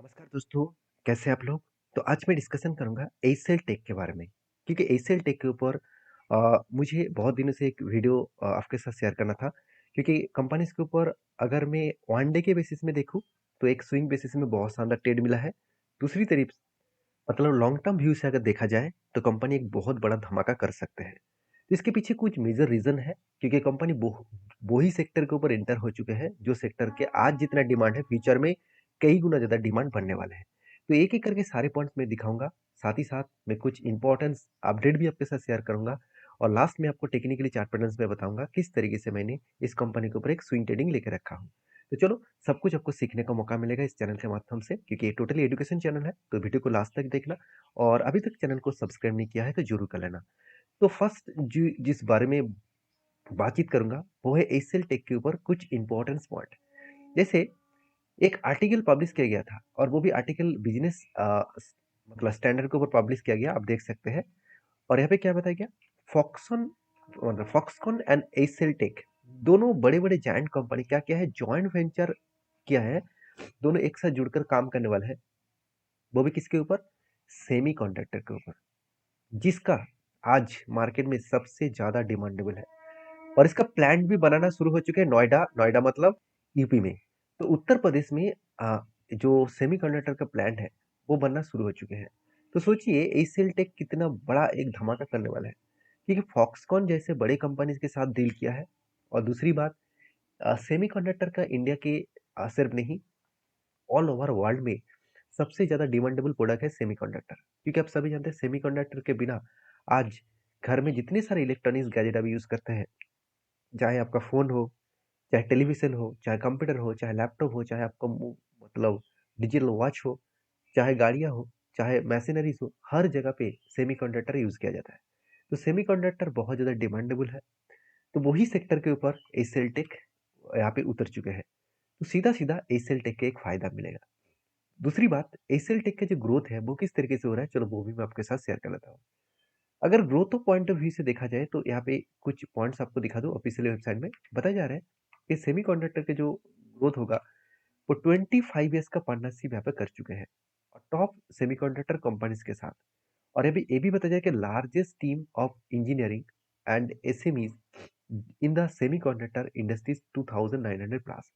नमस्कार दोस्तों, कैसे हैं आप लोग? तो आज मैं डिस्कशन करूँगा एयरसेल टेक के बारे में, क्योंकि एयरसेल टेक के ऊपर मुझे बहुत दिनों से एक वीडियो आपके साथ शेयर करना था, क्योंकि कंपनीज़ के ऊपर अगर मैं वन डे के बेसिस में देखूँ, तो एक स्विंग बेसिस में बहुत शानदार ट्रेड मिला है। दूसरी तरफ मतलब लॉन्ग टर्म व्यू से अगर देखा जाए, तो कंपनी एक बहुत बड़ा धमाका कर सकते हैं। तो इसके पीछे कुछ मेजर रीज़न है, क्योंकि कंपनी वो ही सेक्टर के ऊपर एंटर हो चुके हैं, जो सेक्टर के आज जितना डिमांड है, फ्यूचर में कई गुना ज़्यादा डिमांड बढ़ने वाले हैं। तो एक-एक करके सारे पॉइंट्स मैं दिखाऊँगा, साथ ही साथ मैं कुछ इम्पोर्टेंस अपडेट भी आपके साथ शेयर करूँगा और लास्ट में आपको टेक्निकली चार्ट पैटर्न्स में बताऊँगा, किस तरीके से मैंने इस कंपनी के ऊपर एक स्विंग ट्रेडिंग लेके रखा हूँ। तो चलो, सब कुछ आपको सीखने का मौका मिलेगा इस चैनल के माध्यम से, क्योंकि ये टोटली एजुकेशन चैनल है, तो वीडियो को लास्ट तक देखना और अभी तक चैनल को सब्सक्राइब नहीं किया है तो ज़रूर कर लेना। तो फर्स्ट जिस बारे में बातचीत करूँगा, वो है एयरसेल टेक के ऊपर कुछ इम्पोर्टेंस पॉइंट। जैसे एक आर्टिकल पब्लिश किया गया था और वो भी आर्टिकल बिज़नेस मतलब स्टैंडर्ड के ऊपर पब्लिश किया गया, आप देख सकते हैं। और यहाँ पे क्या बताया गया, फॉक्सकॉन मतलब फॉक्सकॉन एंड एयरसेल टेक दोनों बड़े-बड़े जायंट कंपनी क्या-क्या है, जॉइंट वेंचर किया है, दोनों एक साथ जुड़कर काम करने वाले हैं। वो भी किसके ऊपर? सेमीकंडक्टर के ऊपर, जिसका आज मार्केट में सबसे ज़्यादा डिमांडेबल है और इसका प्लांट भी बनाना शुरू हो चुके हैं नोएडा नोएडा मतलब यूपी में। तो उत्तर प्रदेश में जो सेमीकंडक्टर का प्लांट है, वो बनना शुरू हो चुके हैं। तो सोचिए एयरसेल टेक कितना बड़ा एक धमाका करने वाला है, क्योंकि फॉक्सकॉन जैसे बड़े कंपनीज के साथ डील किया है। और दूसरी बात, सेमीकंडक्टर का इंडिया के सिर्फ नहीं, ऑल ओवर वर्ल्ड में सबसे ज़्यादा डिमांडेबल प्रोडक्ट है सेमीकंडक्टर, क्योंकि आप सभी जानते हैं सेमीकंडक्टर के बिना आज घर में जितने सारे इलेक्ट्रॉनिक्स गैजेट अभी यूज़ करते हैं, चाहे आपका फ़ोन हो, चाहे टेलीविज़न हो, चाहे कंप्यूटर हो, चाहे लैपटॉप हो, चाहे आपका मतलब डिजिटल वॉच हो, चाहे गाड़ियाँ हो, चाहे मशीनरीज़ हो, हर जगह पे सेमीकंडक्टर यूज़ किया जाता है। तो सेमीकंडक्टर बहुत ज़्यादा डिमांडेबल है, तो वही सेक्टर के ऊपर एयरसेल टेक यहाँ पे उतर चुके हैं। तो सीधा-सीधा एयरसेल टेक के एक फ़ायदा मिलेगा। दूसरी बात, एयरसेल टेक का जो ग्रोथ है, वो किस तरीके से हो रहा है, चलो वो भी मैं आपके साथ शेयर कर लेता हूँ। अगर ग्रोथ पॉइंट ऑफ व्यू से देखा जाए, तो यहाँ पे कुछ पॉइंट्स आपको दिखा दूँ, ऑफिशियल वेबसाइट में बताया जा रहा है कि सेमीकंडक्टर के जो ग्रोथ होगा, वो 25 ईयर्स का पार्टनरशिप यहाँ पे कर चुके हैं और टॉप सेमीकंडक्टर कंपनीज के साथ। और अभी ये भी बताया जाए कि largest team of engineering and SMEs in the semiconductor industries 2900 plus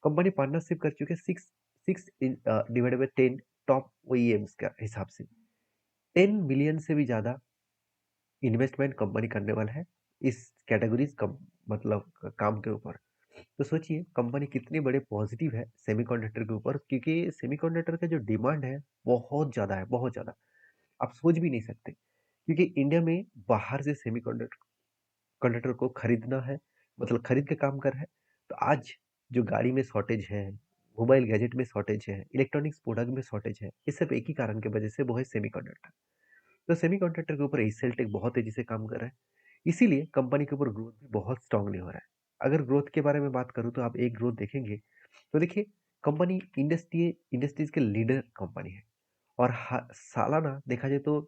company partnership कर चुके हैं, six six divided by 10 top OEMs का हिसाब से 10 मिलियन से भी ज्यादा इन्वेस्टमेंट कंपनी करने वाला है इस कैटेगरीज कम मतलब काम के ऊपर। तो सोचिए कंपनी कितनी बड़े पॉजिटिव है सेमीकंडक्टर के ऊपर, क्योंकि सेमीकंडक्टर का जो डिमांड है बहुत ज़्यादा है, बहुत ज़्यादा। आप सोच भी नहीं सकते, क्योंकि इंडिया में बाहर से सेमीकंडक्टर कंडक्टर को खरीदना है, मतलब खरीद के काम कर रहा है। तो आज जो गाड़ी में शॉर्टेज है, मोबाइल गैजेट में शॉर्टेज है, इलेक्ट्रॉनिक्स प्रोडक्ट में शॉर्टेज है, ये सब एक ही कारण की वजह से, वो है सेमीकंडक्टर। तो सेमीकंडक्टर के ऊपर एयरसेल टेक बहुत तेजी से काम कर रहा है, इसीलिए कंपनी के ऊपर ग्रोथ भी बहुत स्ट्रांगली हो रहा है। अगर ग्रोथ के बारे में बात करूँ, तो आप एक ग्रोथ देखेंगे, तो देखिए कंपनी इंडस्ट्रीज के लीडर कंपनी है और सालाना देखा जाए तो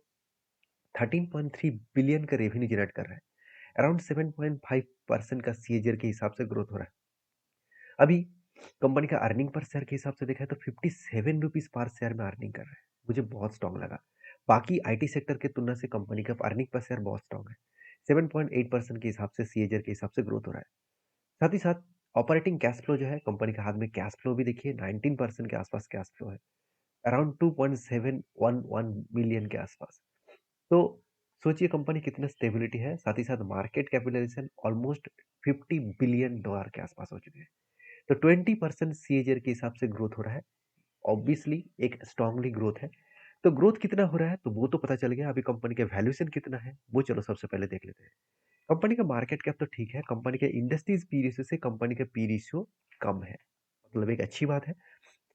13.3 बिलियन का रेवेन्यू जनरेट कर रहा है। अराउंड 7.5% का सीएजीआर के हिसाब से ग्रोथ हो रहा है। अभी कंपनी का अर्निंग पर शेयर के हिसाब से देखा है तो 57 रुपीज पर शेयर में अर्निंग कर रहा है, मुझे बहुत स्ट्रांग लगा। बाकी आईटी सेक्टर के तुलना से कंपनी का अर्निंग पर शेयर बहुत स्ट्रांग है। 7.8% के हिसाब से सीएजीआर के हिसाब से ग्रोथ हो रहा है। साथ ही साथ ऑपरेटिंग कैश फ्लो जो है, कंपनी के हाथ में कैश फ्लो भी देखिए 19% के आसपास कैश फ्लो है, अराउंड 2.711 मिलियन के आसपास। तो सोचिए कंपनी कितना स्टेबिलिटी है। साथ ही साथ market capitalisation almost 50 billion dollar के आसपास हो चुके हैं। तो 20% सीएजीआर के हिसाब से ग्रोथ हो रहा है, ऑब्वियसली एक स्ट्रांगली ग्रोथ है। तो ग्रोथ कितना हो रहा है, तो वो तो पता चल गया। अभी कंपनी का वैल्यूएशन कितना है, वो चलो सबसे पहले देख लेते हैं। कंपनी का मार्केट कैप तो ठीक है, कंपनी के इंडस्ट्रीज पी रेशियो से कंपनी का पी रेशियो कम है, मतलब एक अच्छी बात है।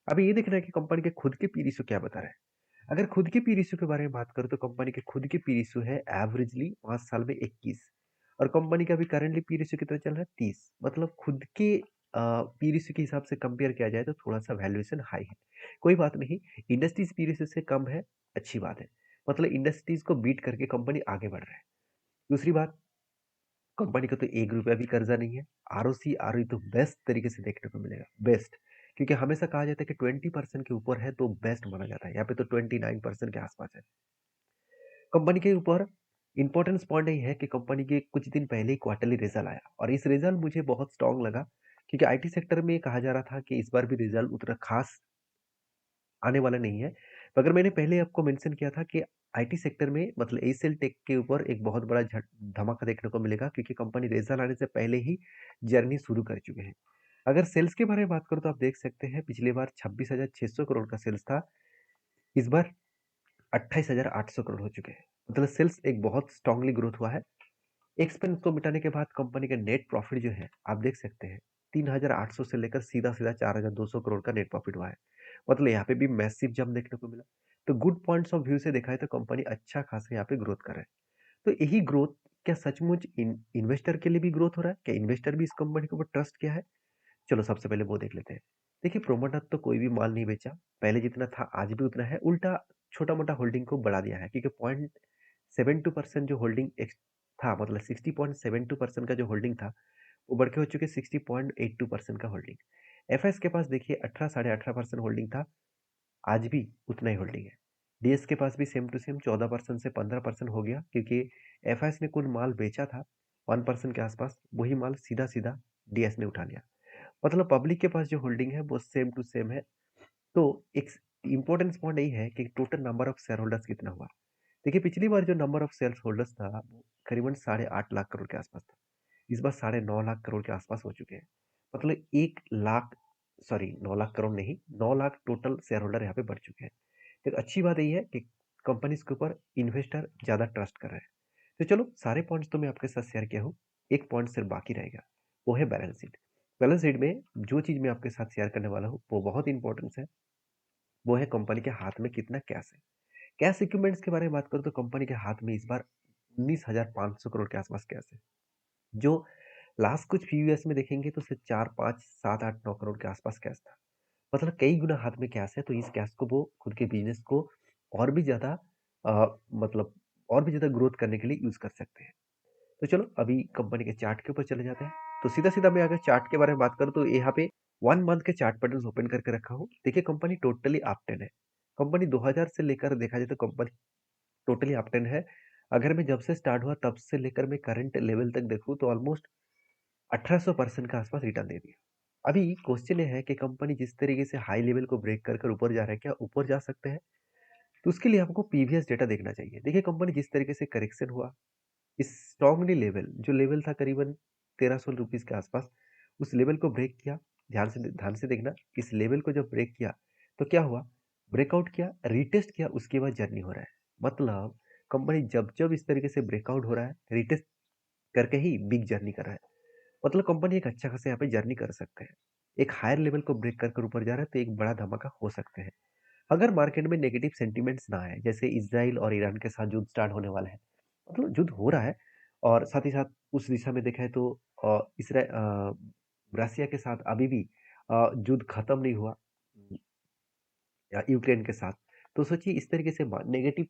अभी ये देखना है कि कंपनी के खुद के पी रेशियो क्या बता रहा है। अगर खुद के पी रेशियो के बारे में बात करूं, तो कंपनी के खुद के पी रेशियो है एवरेजली 5 साल में 21, और कंपनी का अभी करेंटली पी रेशियो कितना चल रहा है, 30। मतलब खुद के पी रेशियो के हिसाब से कंपेयर किया जाए तो थोड़ा सा वैल्यूएशन हाई है। कोई बात नहीं, इंडस्ट्रीज पी रेशियो से कम है, अच्छी बात है। मतलब इंडस्ट्रीज को बीट करके कंपनी आगे बढ़ रहा है। दूसरी बात, कंपनी का तो 1 रुपया भी कर्जा नहीं है। आरओसी आरओई तो बेस्ट तरीके से देखने को मिलेगा, बेस्ट। क्योंकि हमेशा कहा जाता है कि 20% के ऊपर है तो बेस्ट माना जाता है। यहाँ पे तो 29% के आसपास है। कंपनी के ऊपर इंपॉर्टेंस पॉइंट ये है कि कंपनी के कुछ दिन पहले ही क्वार्टरली रिजल्ट आया और इस रिजल्ट मुझे बहुत स्ट्रांग लगा, क्योंकि आईटी सेक्टर में कहा जा रहा था कि इस बार भी रिजल्ट उतना खास आने वाला नहीं है। मगर मैंने पहले आपको मेंशन किया था कि आईटी सेक्टर में मतलब एसीएल टेक के ऊपर एक बहुत बड़ा धमाका देखने को मिलेगा, क्योंकि कंपनी रिजल्ट आने से पहले ही जर्नी शुरू कर चुके हैं। अगर सेल्स के बारे में बात करूं तो आप देख सकते हैं पिछली बार 26,600 करोड़ का सेल्स था, इस बार 28,800 करोड़ हो चुके हैं। मतलब सेल्स एक बहुत स्ट्रांगली ग्रोथ हुआ है। एक्सपेंस को मिटाने के बाद कंपनी का नेट प्रॉफिट जो है आप देख सकते हैं 3,800 से लेकर सीधा सीधा 4,200 करोड़ का नेट प्रॉफिट हुआ है। मतलब यहाँ पे भी मैसिव जंप देखने को मिला। तो गुड पॉइंट्स ऑफ व्यू से देखा है तो कंपनी अच्छा खासा यहाँ पे ग्रोथ कर रहा है। तो यही ग्रोथ क्या सचमुच इन्वेस्टर के लिए भी ग्रोथ हो रहा है? क्या इन्वेस्टर भी इस कंपनी के ऊपर ट्रस्ट किया है? चलो सबसे पहले वो देख लेते हैं। देखिए प्रोमोटर तो कोई भी माल नहीं बेचा, पहले जितना था आज भी उतना है, उल्टा छोटा मोटा होल्डिंग को बढ़ा दिया है, क्योंकि 0.72% जो होल्डिंग था, मतलब 60.72% का जो होल्डिंग था वो बढ़ के हो चुके 60.82% का होल्डिंग। एफएस के पास देखिए 18-18.5% होल्डिंग था, आज भी उतना ही होल्डिंग है। डीएस के पास भी सेम टू सेम 14% से 15% हो गया, क्योंकि एफएस ने कुल माल बेचा था 1% के आसपास, वही माल सीधा सीधा डीएस ने उठा लिया। मतलब पब्लिक के पास जो होल्डिंग है वो सेम टू सेम है। तो एक इम्पोर्टेंस पॉइंट यही है कि total number of share holders कितना हुआ। देखिए पिछली बार जो नंबर ऑफ शेयर होल्डर्स था वो करीबन 8.5 लाख करोड़ के आसपास था, इस बार 9.5 लाख करोड़ के आसपास हो चुके हैं। मतलब 1 लाख, सॉरी 9 लाख करोड़ नहीं, 9 लाख टोटल शेयर होल्डर यहाँ पे बढ़ चुके हैं। एक अच्छी बात यही है कि कंपनीज के ऊपर इन्वेस्टर ज्यादा ट्रस्ट कर रहे हैं। तो चलो सारे पॉइंट्स तो मैं आपके साथ शेयर किया हूँ, एक पॉइंट सिर्फ बाकी रहेगा, वो है बैलेंस शीट। बैलेंस शीट में जो चीज मैं आपके साथ शेयर करने वाला हूँ वो बहुत इंपॉर्टेंट है, वो है कंपनी के हाथ में कितना कैश है। कैश इक्विपमेंट्स के बारे में बात करूँ तो कंपनी के हाथ में इस बार 19,500 करोड़ के आसपास कैश है, जो लास्ट कुछ फ्यू ईयर्स में देखेंगे तो सिर्फ 4, 5, 7, 8, 9 करोड़ के आसपास कैश था। मतलब कई गुना हाथ में कैश है, तो इस कैश को वो खुद के बिजनेस को और भी ज्यादा मतलब और भी ज्यादा ग्रोथ करने के लिए यूज कर सकते हैं। तो चलो अभी कंपनी के चार्ट के ऊपर चले जाते हैं। तो सीधा सीधा मैं अगर चार्ट के बारे में बात करूँ तो यहाँ पे 1 मंथ के चार्ट पैटर्न ओपन करके रखा हूँ। देखिए कंपनी टोटली अप टेन है। कंपनी 2000 से लेकर देखा जाए तो कंपनी टोटली अप टेन है। अगर मैं जब से स्टार्ट हुआ तब से लेकर मैं करंट लेवल तक देखूँ तो ऑलमोस्ट 1800% का आसपास रिटर्न दे दिया। अभी क्वेश्चन ये है कि कंपनी जिस तरीके से हाई लेवल को ब्रेक कर ऊपर जा रहा है, क्या ऊपर जा सकते हैं? तो उसके लिए हमको प्रीवियस डेटा देखना चाहिए। देखिए कंपनी जिस तरीके से करेक्शन हुआ, इस स्ट्रॉन्गली लेवल जो लेवल था करीबन 1300 रुपीज के आसपास, उस लेवल को ब्रेक किया। ध्यान से देखना, इस लेवल को जब ब्रेक किया तो क्या हुआ, ब्रेकआउट किया, रिटेस्ट किया, उसके बाद जर्नी हो रहा है। मतलब कंपनी जब जब इस तरीके से ब्रेकआउट हो रहा है, रिटेस्ट करके ही बिग जर्नी कर रहा है। मतलब कंपनी एक अच्छा खासा यहाँ पे जर्नी कर सकते हैं। एक हायर लेवल को ब्रेक कर ऊपर जा रहा है तो एक बड़ा धमाका हो सकते हैं। अगर मार्केट में नेगेटिव सेंटिमेंट्स ना आए, जैसे इसराइल और ईरान के साथ युद्ध स्टार्ट होने वाला है, मतलब युद्ध हो रहा है, और साथ ही साथ उस दिशा में देखा है तो रसिया के साथ अभी भी युद्ध खत्म नहीं हुआ, यूक्रेन के साथ। तो सोचिए इस तरीके से नेगेटिव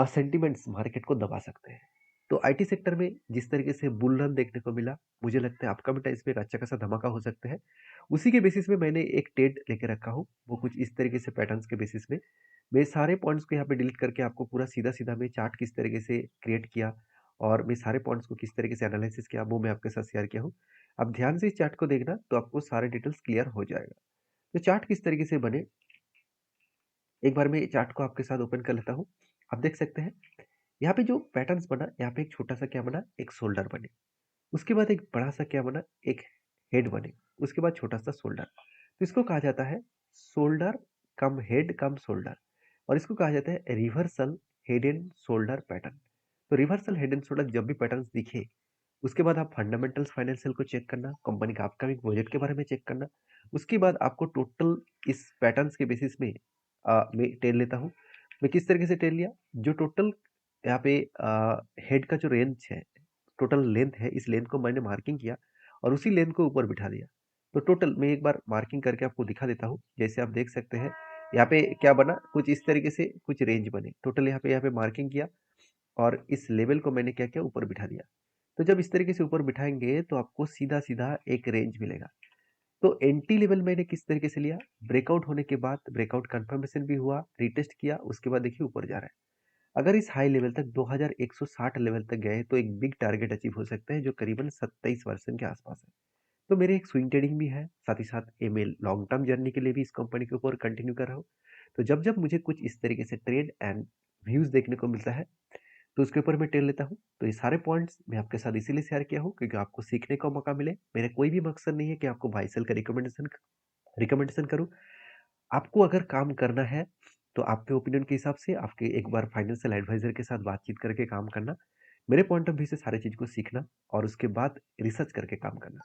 सेंटिमेंट्स मार्केट को दबा सकते हैं। तो आईटी सेक्टर में जिस तरीके से बुल रन देखने को मिला, मुझे लगता है आपका भी टाइम इसमें एक अच्छा खासा धमाका हो सकता है। उसी के बेसिस में मैंने एक ट्रेड लेके रखा हूँ, वो कुछ इस तरीके से पैटर्न्स के बेसिस में मैं सारे पॉइंट्स को यहाँ पे डिलीट करके आपको पूरा सीधा सीधा मैं चार्ट किस तरीके से क्रिएट किया और मैं सारे पॉइंट्स को किस तरीके से एनालिसिस किया वो मैं आपके साथ शेयर किया हूँ। अब ध्यान से इस चार्ट को देखना तो आपको सारे डिटेल्स क्लियर हो जाएगा। तो चार्ट किस तरीके से बने, एक बार मैं चार्ट को आपके साथ ओपन कर लेता हूँ। आप देख सकते हैं यहाँ पे जो पैटर्न्स बना, यहाँ पे एक छोटा सा क्या बना, एक शोल्डर बने, उसके बाद एक बड़ा सा क्या बना, एक हेड बने, उसके बाद छोटा सा शोल्डर। तो इसको कहा जाता है शोल्डर कम हेड कम शोल्डर, और इसको कहा जाता है reversal head and shoulder pattern. तो रिवर्सल हेड एंड शोल्डर जब भी पैटर्न्स दिखे, उसके बाद आप फंडामेंटल्स फाइनेंशियल को चेक करना, कंपनी का अपकमिंग प्रोजेक्ट के बारे में चेक करना। उसके बाद आपको टोटल इस पैटर्न्स के बेसिस में मैं टेल लेता हूँ। मैं किस तरीके से टेल लिया, जो टोटल यहाँ पे हेड का जो रेंज है, टोटल लेंथ है, इस लेंथ को मैंने मार्किंग किया और उसी लेंथ को ऊपर बिठा दिया। तो टोटल मैं एक बार मार्किंग करके आपको दिखा देता हूँ। जैसे आप देख सकते हैं यहाँ पे क्या बना, कुछ इस तरीके से कुछ रेंज बने। टोटल यहाँ पे मार्किंग किया और इस लेवल को मैंने क्या किया, ऊपर बिठा दिया। तो जब इस तरीके से ऊपर बिठाएंगे तो आपको सीधा सीधा एक रेंज मिलेगा। तो एंट्री लेवल मैंने किस तरीके से लिया, ब्रेकआउट होने के बाद ब्रेकआउट कंफर्मेशन भी हुआ, रीटेस्ट किया, उसके बाद देखिए ऊपर जा रहा है। अगर इस हाई लेवल तक 2160 लेवल तक गए तो एक बिग टारगेट अचीव हो सकता है जो करीबन 27% के आसपास है। तो मेरे एक स्विंग ट्रेडिंग भी है, साथ ही साथ एमएल लॉन्ग टर्म जर्नी के लिए भी इस कंपनी के ऊपर कंटिन्यू कर रहा हूँ। तो जब-जब मुझे कुछ इस तरीके से ट्रेड एंड व्यूज़ देखने को मिलता है, तो उसके ऊपर मैं ट्रेड लेता हूँ। तो ये सारे पॉइंट्स मैं आपके साथ इसीलिए शेयर किया हूँ क्योंकि आपको सीखने का मौका मिले। मेरा कोई भी मकसद नहीं है कि आपको बाय सेल का रिकमेंडेशन करूँ। आपको अगर काम करना है, तो आपके ओपिनियन के हिसाब से आपके एक बार फाइनेंशियल एडवाइज़र के साथ बातचीत करके काम करना। मेरे पॉइंट ऑफ व्यू से सारी चीज़ को सीखना और उसके बाद रिसर्च करके काम करना।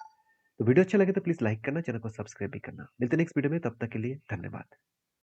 तो वीडियो अच्छा लगे तो प्लीज़ लाइक करना, चैनल को सब्सक्राइब भी करना। मिलते हैं नेक्स्ट वीडियो में, तब तक के लिए धन्यवाद।